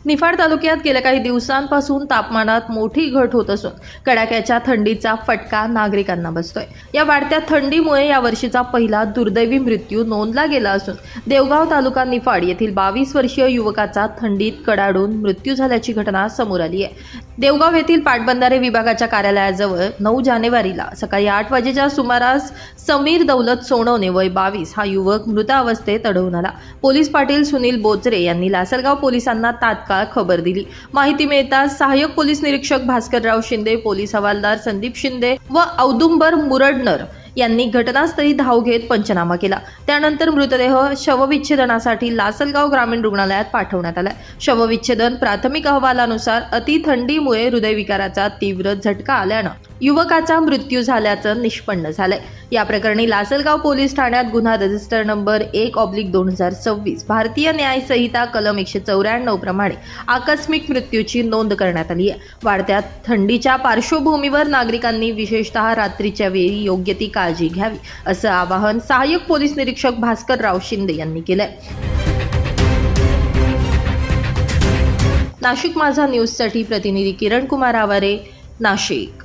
निफाड तालुक्यात गेल्या काही दिवसांपासून तापमानात मोठी घट होत असून कडाक्याच्या थंडीचा फटका नागरिकांना बसतोय। या वाढत्या थंडीमुळे यावर्षीचा पहिला दुर्दैवी मृत्यू नोंदला गेला असून देवगाव तालुका निफाड येथील 22 वर्षीय युवकाचा थंडीत कडाडून मृत्यू झाल्याची घटना समोर आली आहे। देवगाव येथील पाटबंधारे विभागाच्या कार्यालयाजवळ 9 जानेवारीला सकाळी 8 वाजेच्या सुमारास समीर दौलत सोनवणे वय 22 हा युवक मृत अवस्थेत आढळून आला। पोलीस पाटील सुनील बोचरे यांनी लासलगाव पोलिसांना तात्काळ खबर दिली। माहिती मिळताच सहाय्यक पोलीस निरीक्षक भास्करराव शिंदे, पोलीस हवालदार संदीप शिंदे व औदुंबर मुरडनर यांनी घटनास्थळी धाव घेत पंचनामा केला। त्यानंतर मृतदेह शवविच्छेदनासाठी लासलगाव ग्रामीण रुग्णालयात पाठवण्यात आला। शवविच्छेदन प्राथमिक अहवालानुसार अति थंडीमुळे हृदयविकाराचा तीव्र झटका आल्यानं युवकाचा मृत्यू झाल्याचं निष्पन्न झालंय। या प्रकरणी लासलगाव पोलीस ठाण्यात गुन्हा रजिस्टर नंबर 1/2026 भारतीय न्याय संहिता कलम 194 प्रमाणे आकस्मिक मृत्यूची नोंद करण्यात आली आहे। वाढत्या थंडीच्या पार्श्वभूमीवर नागरिकांनी विशेषतः रात्रीच्या वेळी योग्य ती काळजी घ्यावी असं आवाहन सहाय्यक पोलीस निरीक्षक भास्करराव शिंदे यांनी केलंय। नाशिक माझा न्यूजसाठी प्रतिनिधी किरण कुमार आवारे, नाशिक।